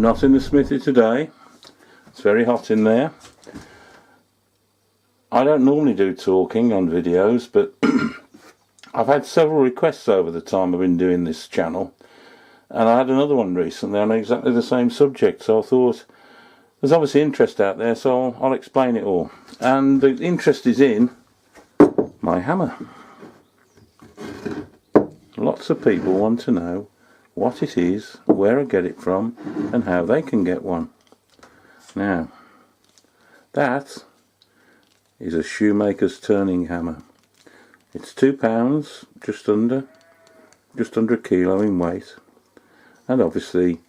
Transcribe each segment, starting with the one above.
Not in the smithy today. It's very hot in there. I don't normally do talking on videos, but I've had several requests over the time I've been doing this channel, and I had another one recently on exactly the same subject, so I thought there's obviously interest out there, so I'll explain it all. And the interest is in my hammer. Lots of people want to know what it is, where I get it from, and how they can get one. Now, that is a Shoemaker's turning hammer. It's £2, just under a kilo in weight, and obviously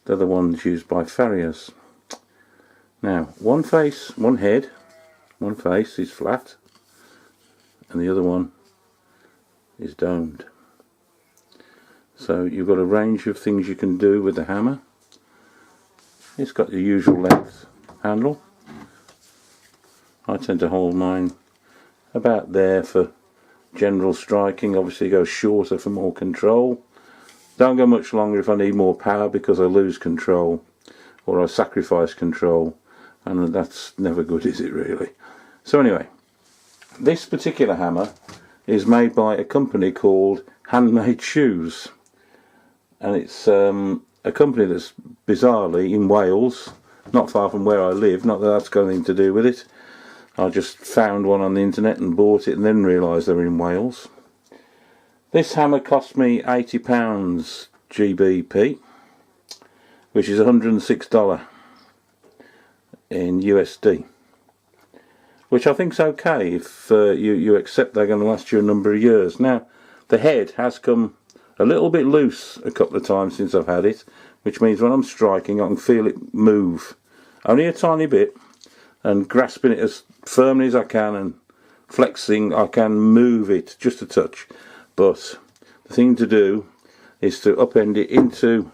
they're the ones used by farriers. Now, one face is flat, and the other one is domed. So you've got a range of things you can do with the hammer. It's got the usual length handle. I tend to hold mine about there for general striking. Obviously go shorter for more control. Don't go much longer if I need more power, because I lose control or I sacrifice control, and that's never good, is it really? So anyway, this particular hammer is made by a company called Handmade Shoes. And it's a company that's bizarrely in Wales, not far from where I live. Not that that's got anything to do with it. I just found one on the internet and bought it, and then realised they were in Wales. This hammer cost me £80 GBP, which is $106 in USD. Which I think's okay if you accept they're going to last you a number of years. Now, the head has come a little bit loose a couple of times since I've had it, which means when I'm striking I can feel it move, only a tiny bit, and grasping it as firmly as I can and flexing I can move it just a touch. But the thing to do is to upend it into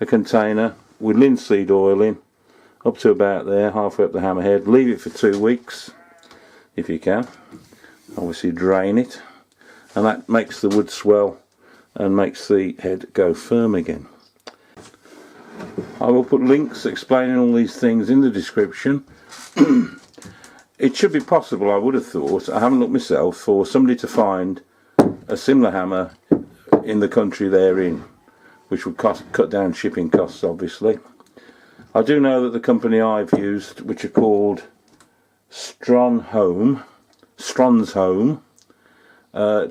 a container with linseed oil in, up to about there, halfway up the hammerhead. Leave it for 2 weeks if you can. Obviously drain it, and that makes the wood swell and makes the head go firm again. I will put links explaining all these things in the description. It should be possible, I would have thought, I haven't looked myself, for somebody to find a similar hammer in the country they're in, which would cut down shipping costs, obviously. I do know that the company I've used, which are called Strons Home,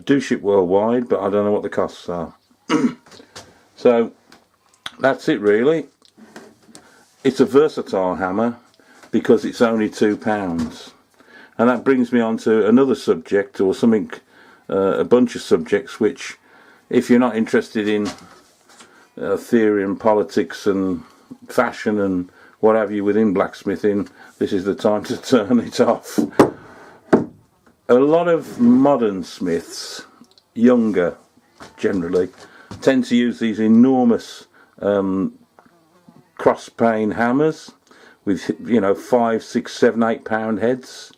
do ship worldwide, but I don't know what the costs are. So that's it really. It's a versatile hammer because it's only £2, and that brings me on to another subject, or something, a bunch of subjects which, if you're not interested in theory and politics and fashion and what have you within blacksmithing, this is the time to turn it off. A lot of modern smiths, younger generally, tend to use these enormous cross pane hammers with, you know, 5, 6, 7, 8 pound heads,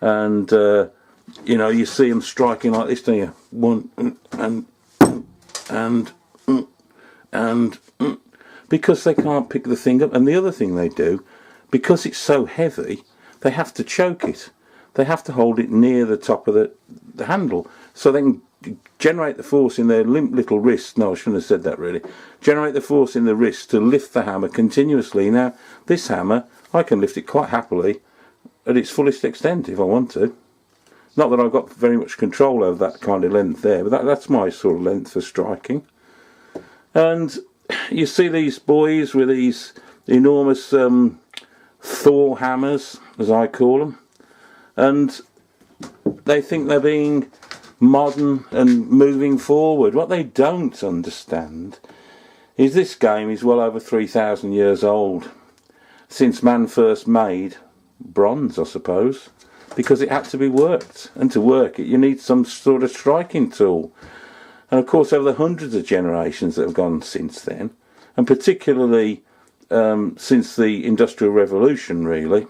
and you know, you see them striking like this, don't you? One and because they can't pick the thing up. And the other thing they do, because it's so heavy, they have to choke it. They have to hold it near the top of the handle, so they can generate the force in their limp little wrist. No, I shouldn't have said that really. Generate the force in the wrist to lift the hammer continuously. Now, this hammer, I can lift it quite happily at its fullest extent if I want to. Not that I've got very much control over that kind of length there, but that's my sort of length for striking. And you see these boys with these enormous Thor hammers, as I call them, and they think they're being modern and moving forward. What they don't understand is this game is well over 3,000 years old, since man first made bronze, I suppose, because it had to be worked, and to work it you need some sort of striking tool. And of course, over the hundreds of generations that have gone since then, and particularly since the Industrial Revolution really,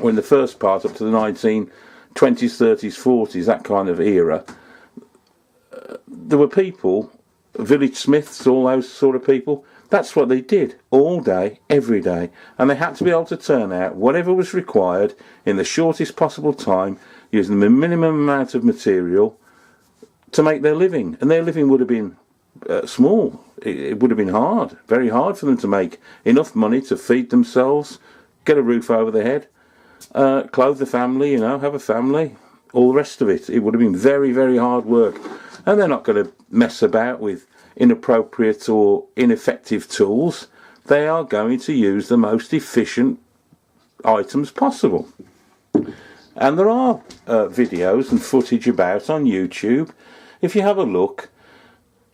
when the first part up to the 1920s, 30s, 40s, that kind of era, there were people, village smiths, all those sort of people, That's what they did all day, every day. And they had to be able to turn out whatever was required in the shortest possible time, using the minimum amount of material to make their living. And their living would have been small. It would have been hard, very hard for them to make enough money to feed themselves, get a roof over their head, clothe the family, have a family, all the rest of it. It would have been very, very hard work. And they're not going to mess about with inappropriate or ineffective tools. They are going to use the most efficient items possible. And there are videos and footage about on YouTube, if you have a look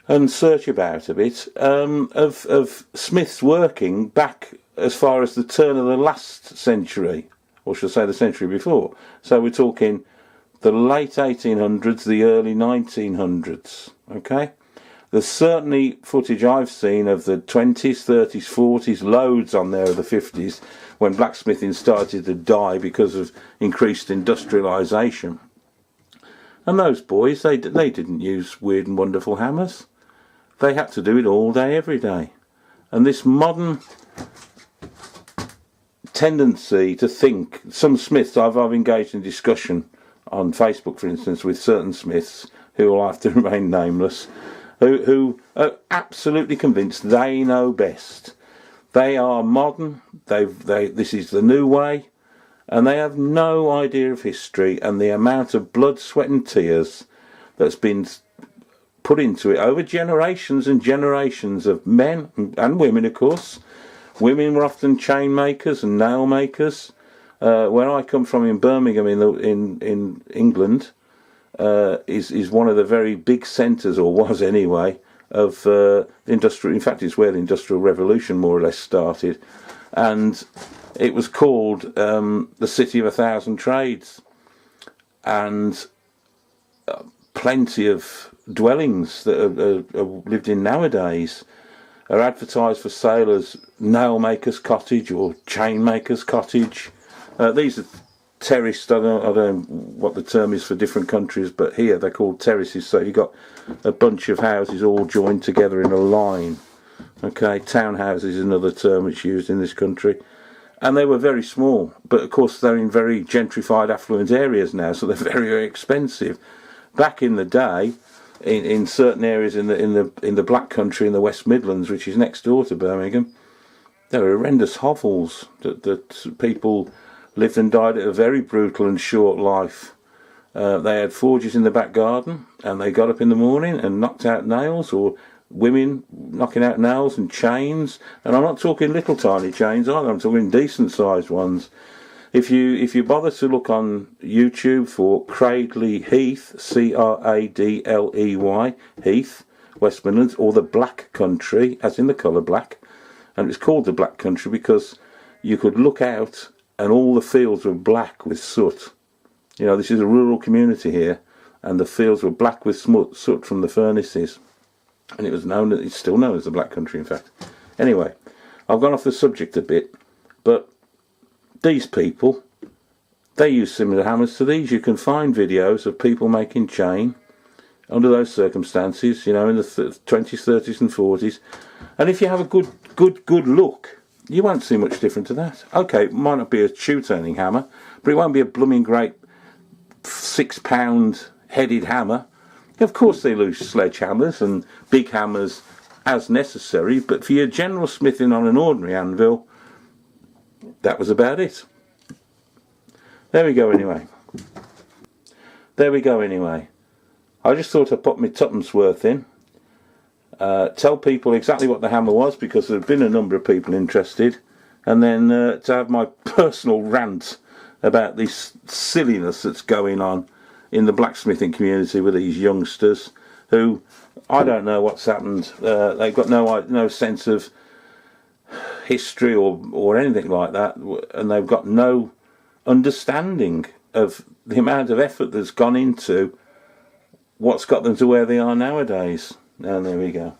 and search about a bit, of smiths working back as far as the turn of the last century, or should I say the century before. So we're talking the late 1800s, the early 1900s, okay? There's certainly footage I've seen of the 20s, 30s, 40s, loads on there of the 50s, when blacksmithing started to die because of increased industrialisation. And those boys, they didn't use weird and wonderful hammers. They had to do it all day, every day. And this modern tendency to think, some smiths, I've engaged in discussion on Facebook, for instance, with certain smiths who will have to remain nameless, who are absolutely convinced they know best. They are modern, this is the new way, and they have no idea of history and the amount of blood, sweat and tears that's been put into it over generations and generations of men and women, of course. Women were often chain makers and nail makers. Where I come from in Birmingham, in England, is one of the very big centres, or was anyway, of industrial. In fact, it's where the Industrial Revolution more or less started, and it was called the City of a Thousand Trades, and plenty of dwellings that are lived in nowadays are advertised for sale as nail maker's cottage or chain maker's cottage. These are terraced. I don't know what the term is for different countries, but here they're called terraces. So you've got a bunch of houses all joined together in a line. Okay, townhouses is another term that's used in this country. And they were very small, but of course they're in very gentrified, affluent areas now, so they're very, very expensive. Back in the day, in certain areas in the Black Country in the West Midlands, which is next door to Birmingham, there were horrendous hovels that people lived and died at a very brutal and short life. They had forges in the back garden, and they got up in the morning and knocked out nails, or women knocking out nails and chains. And I'm not talking little tiny chains either, I'm talking decent sized ones. If you bother to look on YouTube for Cradley Heath, Cradley, Heath, West Midlands, or the Black Country, as in the colour black, and it's called the Black Country because you could look out and all the fields were black with soot. This is a rural community here, and the fields were black with soot from the furnaces, and it's still known as the Black Country, in fact. Anyway, I've gone off the subject a bit, but these people, they use similar hammers to these. You can find videos of people making chain under those circumstances, in the 20s, 30s and 40s. And if you have a good look, you won't see much different to that. Okay, it might not be a shoe-turning hammer, but it won't be a blooming great 6-pound headed hammer. Of course they use sledgehammers and big hammers as necessary, but for your general smithing on an ordinary anvil, that was about it. There we go anyway. I just thought I'd put my tuppence worth in. Tell people exactly what the hammer was, because there have been a number of people interested, and then to have my personal rant about this silliness that's going on in the blacksmithing community with these youngsters who, I don't know what's happened. They've got no sense of history or anything like that, and they've got no understanding of the amount of effort that's gone into what's got them to where they are nowadays. And there we go.